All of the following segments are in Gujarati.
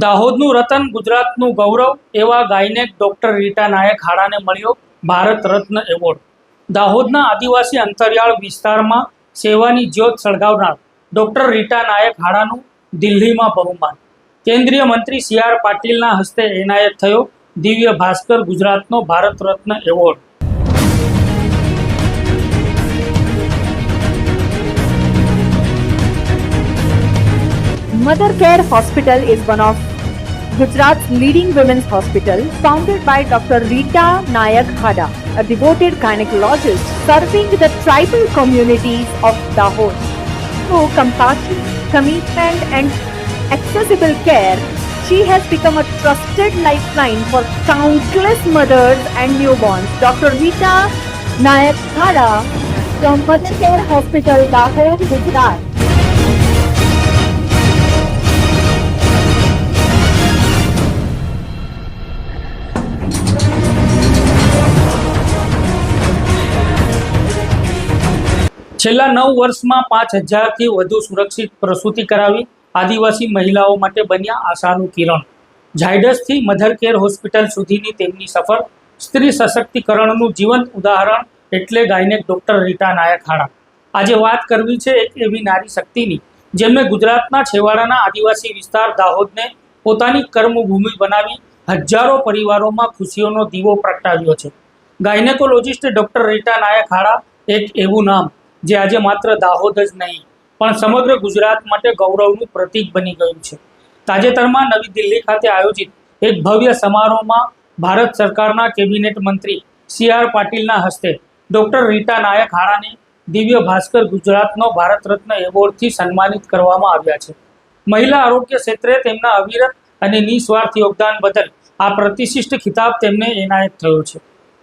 દાહોદનું રતન, ગુજરાતનું ગૌરવ એવા ગાયનેક ડોક્ટર રીટા નાયક હાડાને મળ્યો ભારત રત્ન એવોર્ડ. દાહોદના આદિવાસી અંતરિયાળ વિસ્તારમાં સેવાની જ્યોત સળગાવનાર ડોક્ટર રીટા નાયક હાડાનું દિલ્હીમાં બહુમાન. કેન્દ્રીય મંત્રી સી.આર. પાટીલના હસ્તે એનાયત થયો દિવ્ય ભાસ્કર ગુજરાતનો Bharat Ratna award. Mother Care Hospital is one of Gujarat's leading women's hospital, founded by Dr. Rita Nayak Hada, a devoted gynecologist serving the tribal communities of Dahod. Through compassion, commitment and accessible care, she has become a trusted lifeline for countless mothers and newborns. Dr. Rita Nayak Hada from Mother Care Hospital, Dahod, Gujarat. છેલ્લા 9 વર્ષમાં 5,000થી વધુ સુરક્ષિત પ્રસૂતિ કરાવી આદિવાસી મહિલાઓ માટે બન્યા આશાનું કિરણ. ઝાયડસથી મધર કેર હોસ્પિટલ સુધીની તેમની સફર સ્ત્રી સશક્તિકરણનું જીવંત ઉદાહરણ એટલે ગાયનેક ડોક્ટર રીટા નાયક હાડા. આજે વાત કરવી છે એક એવી નારી શક્તિની જેમણે ગુજરાતના છેવાડાના આદિવાસી વિસ્તાર દાહોદને પોતાની કર્મભૂમિ બનાવી હજારો પરિવારોમાં ખુશીઓનો દીવો પ્રગટાવ્યો છે. ગાયનેકોલોજિસ્ટ ડોક્ટર રીટા નાયક હાડા એક એવું નામ જે આજે માત્ર દાહોદ જ નહીં પણ સમગ્ર ગુજરાત માટે ગૌરવનું પ્રતીક બની ગયું છે. તાજેતરમાં નવી દિલ્હી ખાતે આયોજિત એક ભવ્ય સમારોહમાં ભારત સરકારના કેબિનેટ મંત્રી સી.આર. પાટીલના હસ્તે ડોક્ટર રીટા નાયક હાડાને દિવ્ય ભાસ્કર ગુજરાતનો ભારત રત્ન એવોર્ડથી સન્માનિત કરવામાં આવ્યા છે. મહિલા આરોગ્ય ક્ષેત્રે તેમના અવિરત અને નિસ્વાર્થ યોગદાન બદલ આ પ્રતિષ્ઠિત ખિતાબ તેમને એનાયત થયો છે.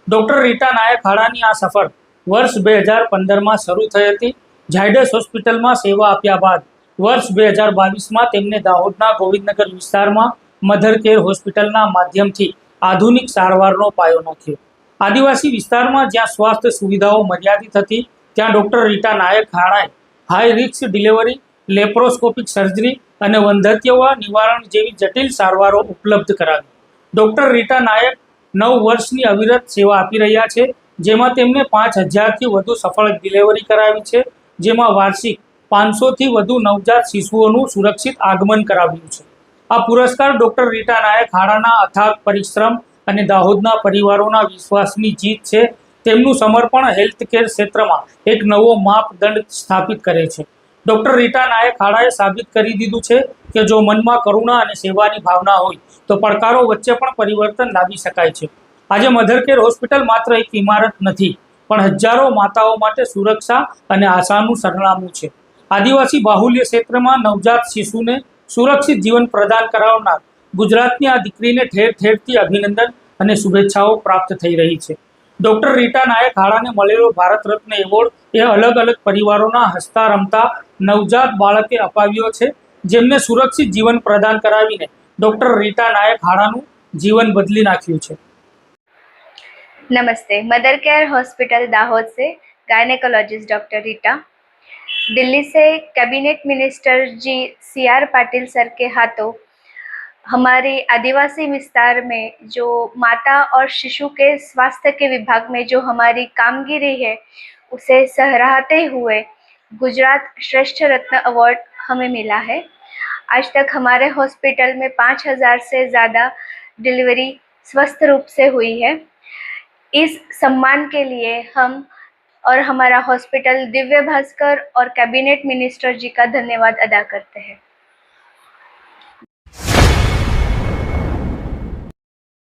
ડોક્ટર રીટા નાયક હાડાની આ સફર વર્ષ 2015માં શરૂ થઈ હતી. ઝાયડસ હોસ્પિટલમાં સેવા આપ્યા બાદ વર્ષ 2022માં તેમને દાહોદના ગોવિંદનગર વિસ્તારમાં મધર કેર હોસ્પિટલના માધ્યમથી આધુનિક સારવારનો પાયો નાખ્યો. આદિવાસી વિસ્તારમાં જ્યાં સ્વાસ્થ્ય સુવિધાઓ મર્યાદિત હતી ત્યાં ડોક્ટર રીટા નાયક હાડાએ high risk delivery, laparoscopic surgery અને વંધ્યત્વ નિવારણ જેવી જટિલ સારવારો ઉપલબ્ધ કરાવી. ડોક્ટર રીટા નાયક 9 વર્ષની અવિરત સેવા આપી રહ્યા છે, જેમાં તેમને 5,000થી વધુ સફળ ડિલિવરી કરાવી છે, જેમાં વાર્ષિક 500થી વધુ નવજાત શિશુઓનું સુરક્ષિત આગમન કરાવ્યું છે. આ પુરસ્કાર ડોક્ટર રીટા નાયક હાડાના અથાગ પરિશ્રમ અને દાહોદના પરિવારોના વિશ્વાસની જીત છે. તેમનું સમર્પણ હેલ્થકેર ક્ષેત્રમાં એક નવો માપદંડ સ્થાપિત કરે છે. ડોક્ટર રીટા નાયક હાડાએ સાબિત કરી દીધું છે કે જો મનમાં કરુણા અને સેવાની ભાવના હોય તો પડકારો વચ્ચે પણ પરિવર્તન લાવી શકાય છે. આજે મધર કેર હોસ્પિટલ માત્ર એક ઇમારત નથી પણ હજારો માતાઓ માટે સુરક્ષા અને આશાનું સરનામું છે. આદિવાસી બાહુલ્ય ક્ષેત્રમાં નવજાત શિશુને સુરક્ષિત જીવન પ્રદાન કરાવનાર ગુજરાતની આ દીકરીને ઠેર ઠેરથી અભિનંદન અને શુભેચ્છાઓ પ્રાપ્ત થઈ રહી છે. ડોક્ટર રીટા નાયક હાડાને મળેલો ભારત રત્ન એવોર્ડ એ અલગ અલગ પરિવારોના હસતા રમતા નવજાત બાળકે અપાવ્યો છે, જેમને સુરક્ષિત જીવન પ્રદાન કરાવીને ડોક્ટર રીટા નાયક હાડાનું જીવન બદલી નાખ્યું છે. नमस्ते। मदर केयर हॉस्पिटल दाहोद से गायनेकोलॉजिस्ट डॉक्टर रीटा। दिल्ली से कैबिनेट मिनिस्टर जी सी.आर. पाटिल सर के हाथों हमारे आदिवासी विस्तार में जो माता और शिशु के स्वास्थ्य के विभाग में जो हमारी कामगिरी है उसे सहराते हुए गुजरात श्रेष्ठ रत्न अवार्ड हमें मिला है। आज तक हमारे हॉस्पिटल में 5,000 से ज़्यादा डिलीवरी स्वस्थ रूप से हुई है। इस सम्मान के लिए हम और हमारा हॉस्पिटल दिव्य भास्कर और कैबिनेट मिनिस्टर जी का धन्यवाद अदा करते हैं।